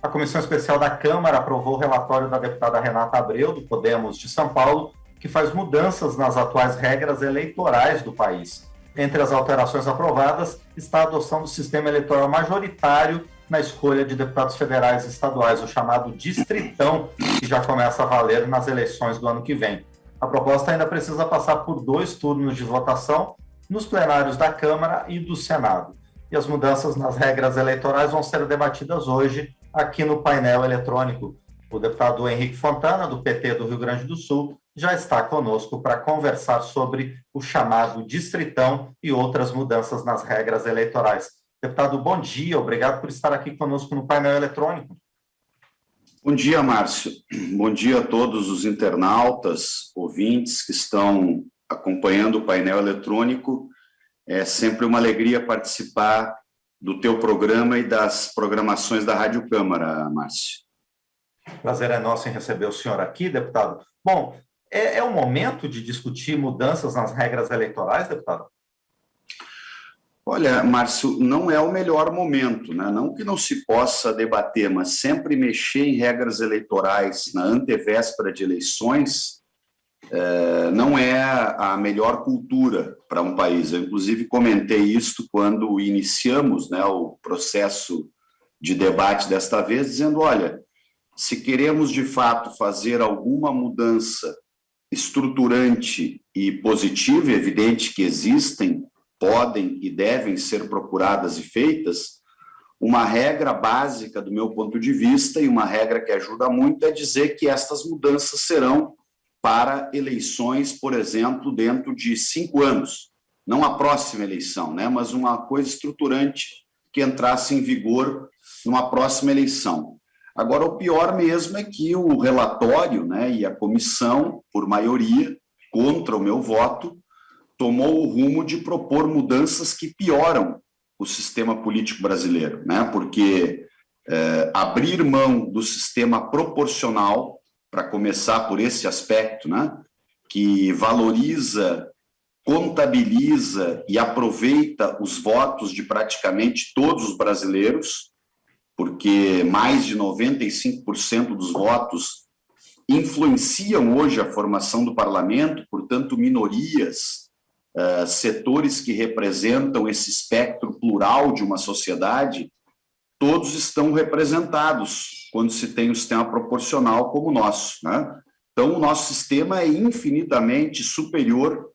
A Comissão Especial da Câmara aprovou o relatório da deputada Renata Abreu, do Podemos de São Paulo, que faz mudanças nas atuais regras eleitorais do país. Entre as alterações aprovadas está a adoção do sistema eleitoral majoritário na escolha de deputados federais e estaduais, o chamado distritão, que já começa a valer nas eleições do ano que vem. A proposta ainda precisa passar por 2 turnos de votação nos plenários da Câmara e do Senado. E as mudanças nas regras eleitorais vão ser debatidas hoje aqui no painel eletrônico. O deputado Henrique Fontana, do PT do Rio Grande do Sul, já está conosco para conversar sobre o chamado distritão e outras mudanças nas regras eleitorais. Deputado, bom dia, obrigado por estar aqui conosco no painel eletrônico. Bom dia, Márcio. Bom dia a todos os internautas, ouvintes que estão acompanhando o painel eletrônico. É sempre uma alegria participar do teu programa e das programações da Rádio Câmara, Márcio. Prazer é nosso em receber o senhor aqui, deputado. Bom, é o momento de discutir mudanças nas regras eleitorais, deputado? Olha, Márcio, não é o melhor momento, né? Não que não se possa debater, mas sempre mexer em regras eleitorais na antevéspera de eleições não é a melhor cultura para um país. Eu, inclusive, comentei isso quando iniciamos, né, o processo de debate desta vez, dizendo, olha, se queremos, de fato, fazer alguma mudança estruturante e positiva, é evidente que existem, podem e devem ser procuradas e feitas, uma regra básica, do meu ponto de vista, e uma regra que ajuda muito, é dizer que estas mudanças serão para eleições, por exemplo, dentro de 5 anos. Não a próxima eleição, né, mas uma coisa estruturante que entrasse em vigor numa próxima eleição. Agora, o pior mesmo é que o relatório, né, e a comissão, por maioria, contra o meu voto, tomou o rumo de propor mudanças que pioram o sistema político brasileiro, né, porque abrir mão do sistema proporcional, para começar por esse aspecto, né, que valoriza, contabiliza e aproveita os votos de praticamente todos os brasileiros, porque mais de 95% dos votos influenciam hoje a formação do parlamento, portanto, minorias, setores que representam esse espectro plural de uma sociedade, todos estão representados quando se tem um sistema proporcional como o nosso, né? Então, o nosso sistema é infinitamente superior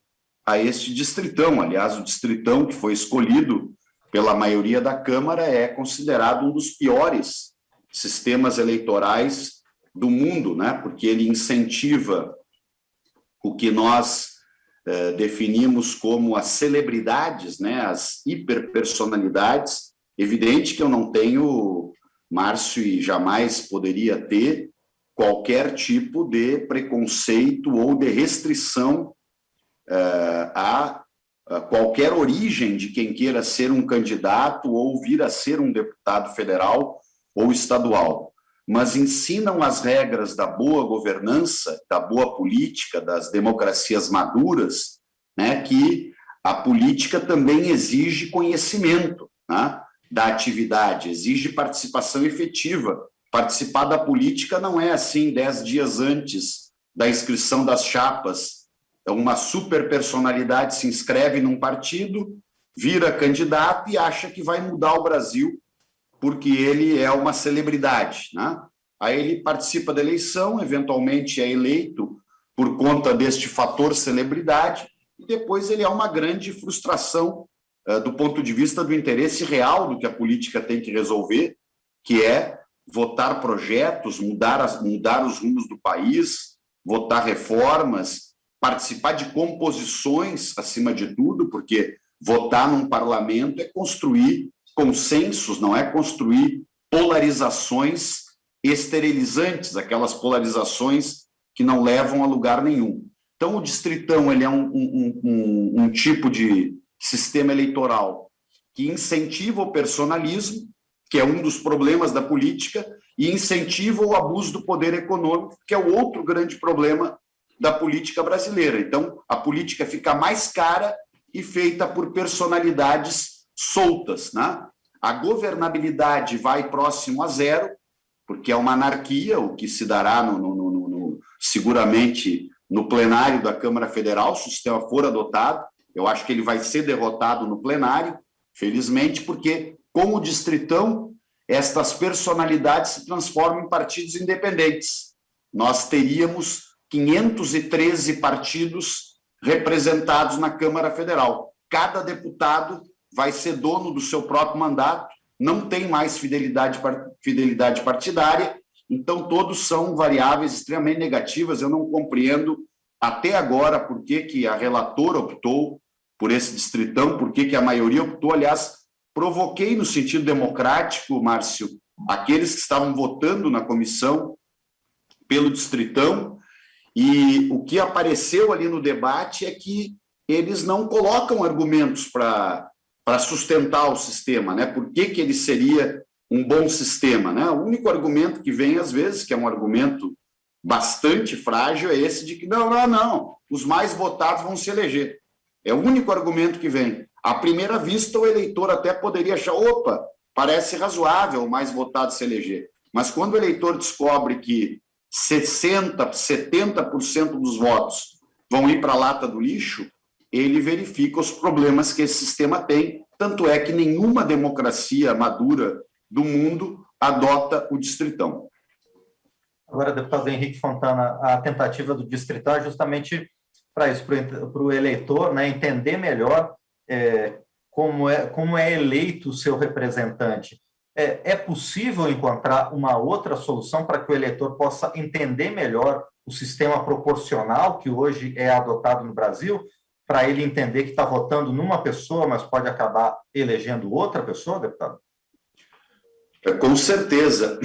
a este distritão. Aliás, o distritão que foi escolhido pela maioria da Câmara é considerado um dos piores sistemas eleitorais do mundo, né? Porque ele incentiva o que nós definimos como as celebridades, né? As hiperpersonalidades. Evidente que eu não tenho, Márcio, e jamais poderia ter qualquer tipo de preconceito ou de restrição a qualquer origem de quem queira ser um candidato ou vir a ser um deputado federal ou estadual, mas ensinam as regras da boa governança, da boa política, das democracias maduras, né, que a política também exige conhecimento, né, da atividade, exige participação efetiva. Participar da política não é assim 10 dias antes da inscrição das chapas. Uma super personalidade se inscreve num partido, vira candidato e acha que vai mudar o Brasil porque ele é uma celebridade, né? Aí ele participa da eleição, eventualmente é eleito por conta deste fator celebridade e depois ele é uma grande frustração do ponto de vista do interesse real do que a política tem que resolver, que é votar projetos, mudar os rumos do país, votar reformas, participar de composições, acima de tudo, porque votar num parlamento é construir consensos, não é construir polarizações esterilizantes, aquelas polarizações que não levam a lugar nenhum. Então, o distritão ele é um tipo de sistema eleitoral que incentiva o personalismo, que é um dos problemas da política, e incentiva o abuso do poder econômico, que é o outro grande problema da política brasileira. Então, a política fica mais cara e feita por personalidades soltas, né? A governabilidade vai próximo a zero porque é uma anarquia o que se dará seguramente no plenário da Câmara Federal, se o sistema for adotado. Eu acho que ele vai ser derrotado no plenário, felizmente, porque com o Distritão, estas personalidades se transformam em partidos independentes. Nós teríamos 513 partidos representados na Câmara Federal. Cada deputado vai ser dono do seu próprio mandato, não tem mais fidelidade partidária, então todos são variáveis extremamente negativas. Eu não compreendo até agora por que a relatora optou por esse Distritão, por que a maioria optou. Aliás, provoquei no sentido democrático, Márcio, aqueles que estavam votando na comissão pelo Distritão, e o que apareceu ali no debate é que eles não colocam argumentos para sustentar o sistema, né? Por que ele seria um bom sistema, né? O único argumento que vem, às vezes, que é um argumento bastante frágil, é esse de que não, os mais votados vão se eleger. É o único argumento que vem. À primeira vista, o eleitor até poderia achar, opa, parece razoável o mais votado se eleger. Mas quando o eleitor descobre que 60%, 70% dos votos vão ir para a lata do lixo, ele verifica os problemas que esse sistema tem. Tanto é que nenhuma democracia madura do mundo adota o Distritão. Agora, deputado Henrique Fontana, a tentativa do Distritão é justamente para isso, para o eleitor, né, entender melhor como é eleito o seu representante. É possível encontrar uma outra solução para que o eleitor possa entender melhor o sistema proporcional que hoje é adotado no Brasil, para ele entender que está votando numa pessoa, mas pode acabar elegendo outra pessoa, deputado? Com certeza.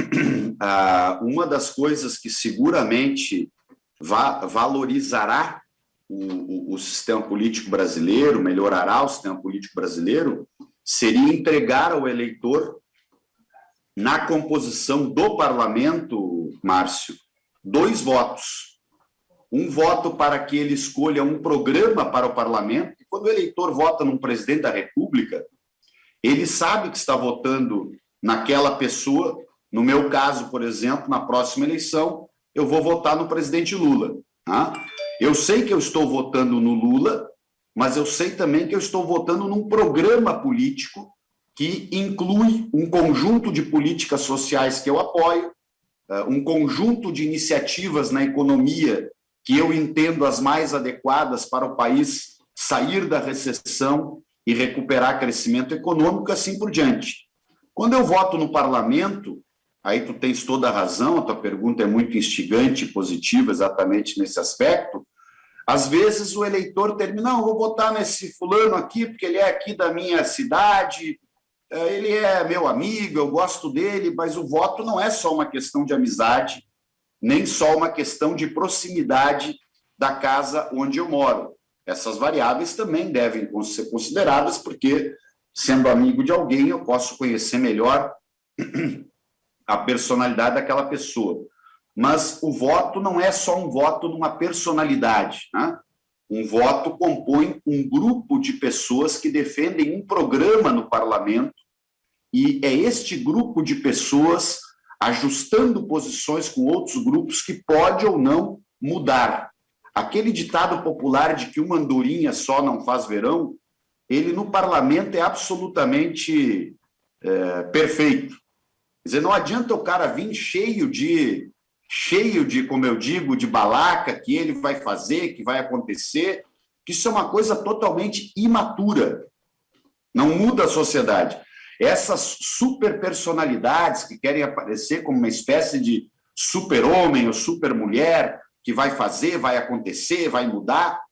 Uma das coisas que seguramente valorizará o sistema político brasileiro, melhorará o sistema político brasileiro, seria entregar ao eleitor, na composição do parlamento, Márcio, 2 votos. Um voto para que ele escolha um programa para o parlamento. E quando o eleitor vota num presidente da República, ele sabe que está votando naquela pessoa. No meu caso, por exemplo, na próxima eleição, eu vou votar no presidente Lula. Tá? Eu sei que eu estou votando no Lula, mas eu sei também que eu estou votando num programa político que inclui um conjunto de políticas sociais que eu apoio, um conjunto de iniciativas na economia que eu entendo as mais adequadas para o país sair da recessão e recuperar crescimento econômico, assim por diante. Quando eu voto no parlamento, aí tu tens toda a razão, a tua pergunta é muito instigante e positiva exatamente nesse aspecto. Às vezes o eleitor termina, não, eu vou votar nesse fulano aqui porque ele é aqui da minha cidade, ele é meu amigo, eu gosto dele, mas o voto não é só uma questão de amizade, nem só uma questão de proximidade da casa onde eu moro. Essas variáveis também devem ser consideradas, porque, sendo amigo de alguém, eu posso conhecer melhor a personalidade daquela pessoa. Mas o voto não é só um voto numa personalidade, né? Um voto compõe um grupo de pessoas que defendem um programa no parlamento, e é este grupo de pessoas ajustando posições com outros grupos que pode ou não mudar. Aquele ditado popular de que uma andorinha só não faz verão, ele no parlamento é absolutamente perfeito. Quer dizer, não adianta o cara vir cheio de, como eu digo, de balaca, que ele vai fazer, que vai acontecer, que isso é uma coisa totalmente imatura. Não muda a sociedade. Essas superpersonalidades que querem aparecer como uma espécie de super-homem ou super-mulher, que vai fazer, vai acontecer, vai mudar,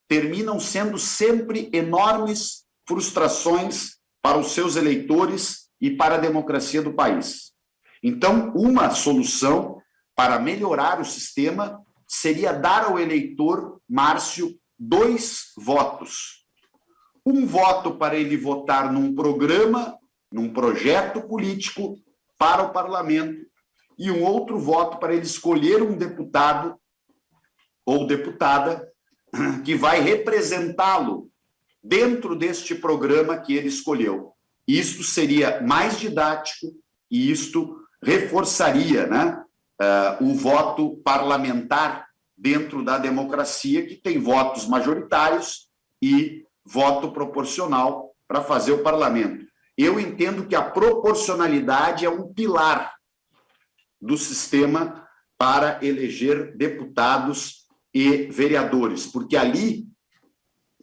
terminam sendo sempre enormes frustrações para os seus eleitores e para a democracia do país. Então, uma solução para melhorar o sistema seria dar ao eleitor, Márcio, 2 votos. Um voto para ele votar num programa, num projeto político para o parlamento, e um outro voto para ele escolher um deputado ou deputada que vai representá-lo dentro deste programa que ele escolheu. Isto seria mais didático e isto reforçaria, né, o voto parlamentar dentro da democracia, que tem votos majoritários e voto proporcional para fazer o parlamento. Eu entendo que a proporcionalidade é um pilar do sistema para eleger deputados e vereadores, porque ali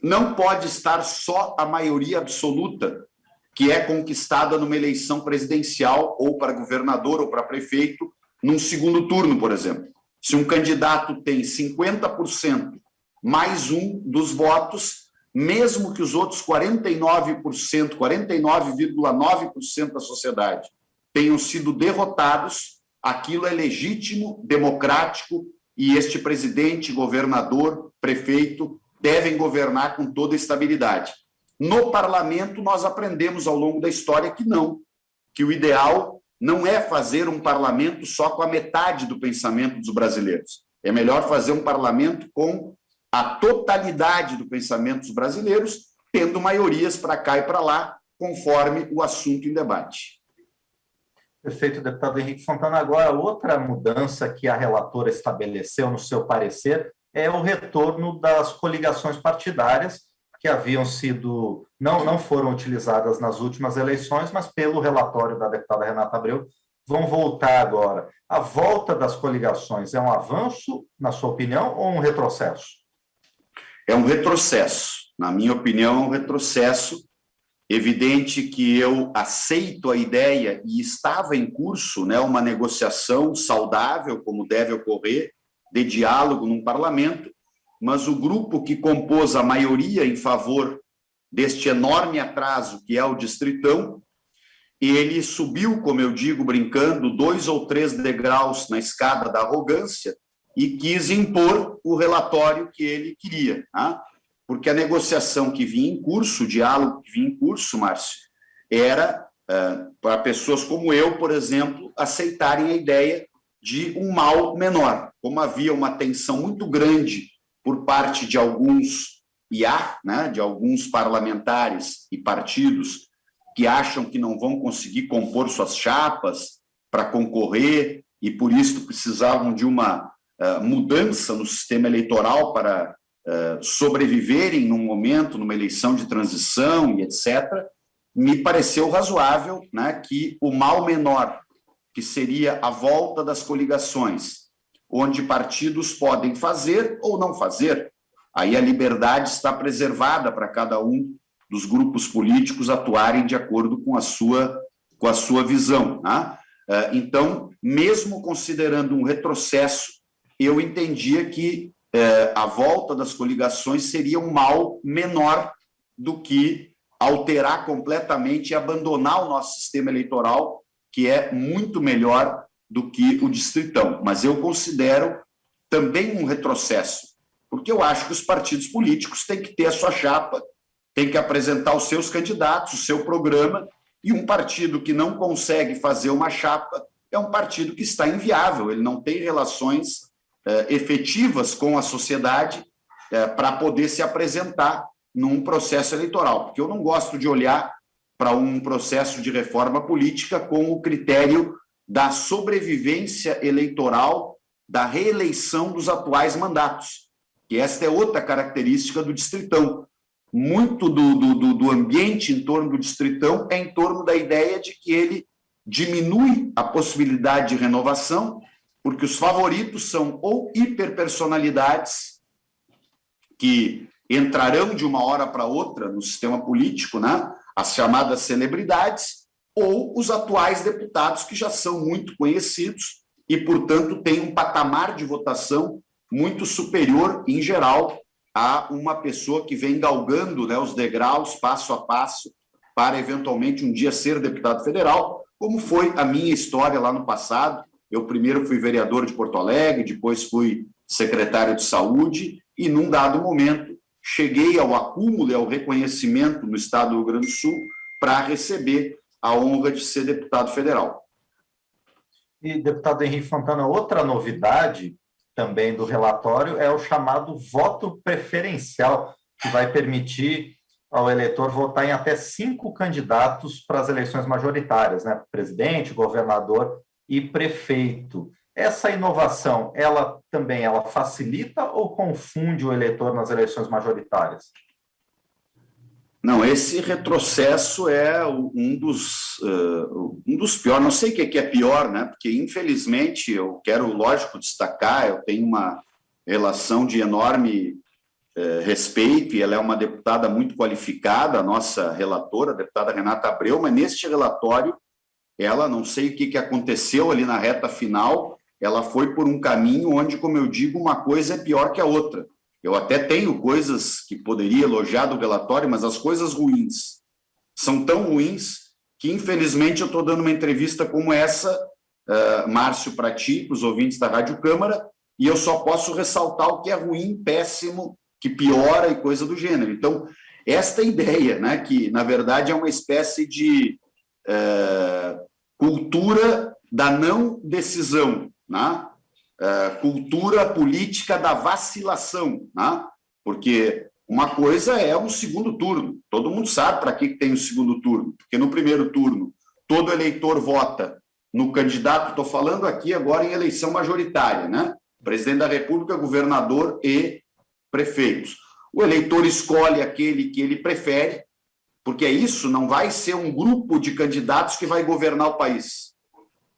não pode estar só a maioria absoluta que é conquistada numa eleição presidencial ou para governador ou para prefeito num segundo turno, por exemplo. Se um candidato tem 50% mais um dos votos, mesmo que os outros 49%, 49,9% da sociedade tenham sido derrotados, aquilo é legítimo, democrático, e este presidente, governador, prefeito devem governar com toda estabilidade. No parlamento, nós aprendemos ao longo da história que não, que o ideal não é fazer um parlamento só com a metade do pensamento dos brasileiros. É melhor fazer um parlamento com a totalidade do pensamento dos brasileiros, tendo maiorias para cá e para lá, conforme o assunto em debate. Perfeito, deputado Henrique Fontana. Agora, outra mudança que a relatora estabeleceu no seu parecer é o retorno das coligações partidárias, que haviam sido, não foram utilizadas nas últimas eleições, mas pelo relatório da deputada Renata Abreu, vão voltar agora. A volta das coligações é um avanço, na sua opinião, ou um retrocesso? É um retrocesso. Na minha opinião, é um retrocesso. Evidente que eu aceito a ideia e estava em curso, né, uma negociação saudável, como deve ocorrer, de diálogo num parlamento, mas o grupo que compôs a maioria em favor deste enorme atraso que é o Distritão, ele subiu, como eu digo, brincando, 2 ou 3 degraus na escada da arrogância e quis impor o relatório que ele queria, tá? Porque a negociação que vinha em curso, o diálogo que vinha em curso, Márcio, era para pessoas como eu, por exemplo, aceitarem a ideia de um mal menor. Como havia uma tensão muito grande por parte de alguns, né, de alguns parlamentares e partidos que acham que não vão conseguir compor suas chapas para concorrer e, por isso, precisavam de uma mudança no sistema eleitoral para sobreviverem num momento, numa eleição de transição e etc., me pareceu razoável, né, que o mal menor, que seria a volta das coligações, onde partidos podem fazer ou não fazer, aí a liberdade está preservada para cada um dos grupos políticos atuarem de acordo com a sua visão, né? Então, mesmo considerando um retrocesso, eu entendia que a volta das coligações seria um mal menor do que alterar completamente e abandonar o nosso sistema eleitoral, que é muito melhor do que o distritão. Mas eu considero também um retrocesso, porque eu acho que os partidos políticos têm que ter a sua chapa, têm que apresentar os seus candidatos, o seu programa, e um partido que não consegue fazer uma chapa é um partido que está inviável, ele não tem relações efetivas com a sociedade para poder se apresentar num processo eleitoral, porque eu não gosto de olhar para um processo de reforma política com o critério da sobrevivência eleitoral, da reeleição dos atuais mandatos, que esta é outra característica do distritão. Muito do ambiente em torno do distritão é em torno da ideia de que ele diminui a possibilidade de renovação, porque os favoritos são ou hiperpersonalidades que entrarão de uma hora para outra no sistema político, né? As chamadas celebridades, ou os atuais deputados que já são muito conhecidos e, portanto, têm um patamar de votação muito superior, em geral, a uma pessoa que vem galgando, né, os degraus passo a passo para, eventualmente, um dia ser deputado federal, como foi a minha história lá no passado. Eu primeiro fui vereador de Porto Alegre, depois fui secretário de saúde e, num dado momento, cheguei ao acúmulo e ao reconhecimento no estado do Rio Grande do Sul para receber a honra de ser deputado federal. E, deputado Henrique Fontana, outra novidade também do relatório é o chamado voto preferencial, que vai permitir ao eleitor votar em até 5 candidatos para as eleições majoritárias, né? Presidente, governador e prefeito. Essa inovação, ela também facilita ou confunde o eleitor nas eleições majoritárias? Não, esse retrocesso é um dos piores. Não sei o que é pior, né? Porque, infelizmente, eu quero, lógico, destacar, eu tenho uma relação de enorme respeito, e ela é uma deputada muito qualificada, a nossa relatora, a deputada Renata Abreu, mas neste relatório, ela, não sei o que aconteceu ali na reta final, ela foi por um caminho onde, como eu digo, uma coisa é pior que a outra. Eu até tenho coisas que poderia elogiar do relatório, mas as coisas ruins são tão ruins que, infelizmente, eu estou dando uma entrevista como essa, Márcio, para ti, para os ouvintes da Rádio Câmara, e eu só posso ressaltar o que é ruim, péssimo, que piora e coisa do gênero. Então, esta ideia, né, que, na verdade, é uma espécie de cultura da não decisão, né? Cultura política da vacilação, né? Porque uma coisa é um segundo turno. Todo mundo sabe para que tem o segundo turno, porque no primeiro turno todo eleitor vota no candidato, estou falando aqui agora em eleição majoritária, né? Presidente da República, governador e prefeitos. O eleitor escolhe aquele que ele prefere, porque isso não vai ser um grupo de candidatos que vai governar o país.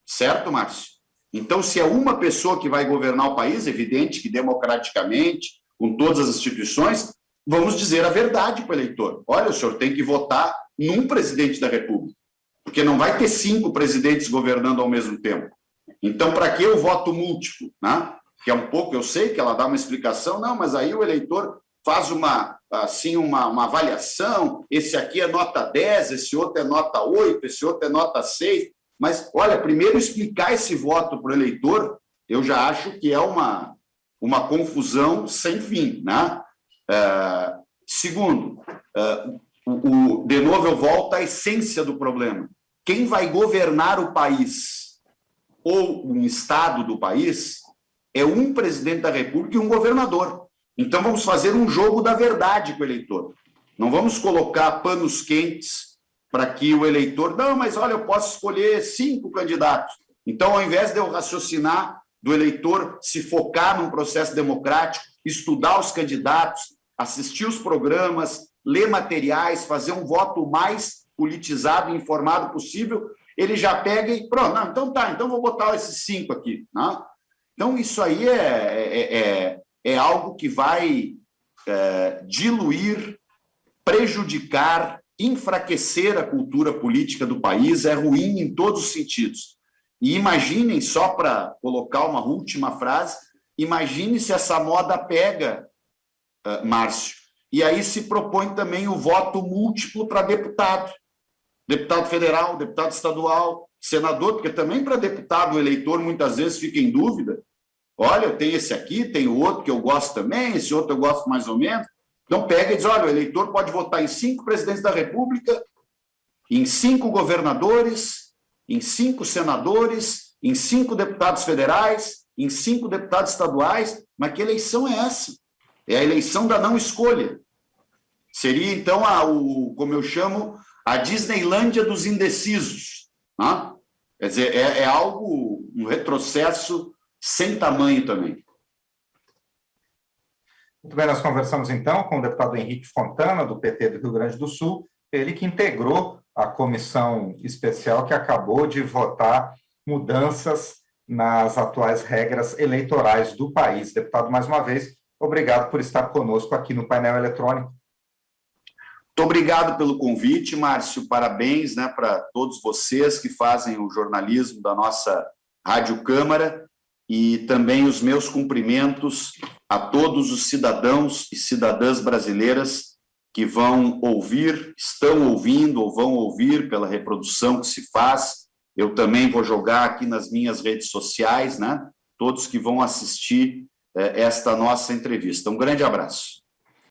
Certo, Márcio? Então, se é uma pessoa que vai governar o país, evidente que democraticamente, com todas as instituições, vamos dizer a verdade para o eleitor. Olha, o senhor tem que votar num presidente da República, porque não vai ter 5 presidentes governando ao mesmo tempo. Então, para que o voto múltiplo? Né? Que é um pouco, eu sei que ela dá uma explicação, não, mas aí o eleitor faz uma avaliação, esse aqui é nota 10, esse outro é nota 8, esse outro é nota 6. Mas, olha, primeiro explicar esse voto para o eleitor, eu já acho que é uma confusão sem fim, né? Segundo, de novo eu volto à essência do problema. Quem vai governar o país ou um estado do país é um presidente da República e um governador. Então vamos fazer um jogo da verdade com o eleitor. Não vamos colocar panos quentes para que o eleitor... Não, mas olha, eu posso escolher 5 candidatos. Então, ao invés de eu raciocinar, do eleitor se focar num processo democrático, estudar os candidatos, assistir os programas, ler materiais, fazer um voto mais politizado e informado possível, ele já pega e pronto, não, então tá, então vou botar esses 5 aqui. Né? Então, isso aí é algo que vai diluir, prejudicar, enfraquecer a cultura política do país, é ruim em todos os sentidos. E imaginem, só para colocar uma última frase, imagine se essa moda pega, Márcio, e aí se propõe também o voto múltiplo para deputado. Deputado federal, deputado estadual, senador, porque também para deputado o eleitor muitas vezes fica em dúvida. Olha, eu tenho esse aqui, tem o outro que eu gosto também, esse outro eu gosto mais ou menos. Então pega e diz, olha, o eleitor pode votar em 5 presidentes da República, em 5 governadores, em 5 senadores, em 5 deputados federais, em 5 deputados estaduais, mas que eleição é essa? É a eleição da não escolha. Seria, então, como eu chamo, a Disneylândia dos indecisos. Né? Quer dizer, é algo, um retrocesso sem tamanho também. Muito bem, nós conversamos então com o deputado Henrique Fontana, do PT do Rio Grande do Sul, ele que integrou a comissão especial que acabou de votar mudanças nas atuais regras eleitorais do país. Deputado, mais uma vez, obrigado por estar conosco aqui no painel eletrônico. Muito obrigado pelo convite, Márcio, parabéns, né, para todos vocês que fazem o jornalismo da nossa Rádio Câmara, e também os meus cumprimentos a todos os cidadãos e cidadãs brasileiras que vão ouvir, estão ouvindo ou vão ouvir pela reprodução que se faz. Eu também vou jogar aqui nas minhas redes sociais, né? Todos que vão assistir esta nossa entrevista. Um grande abraço.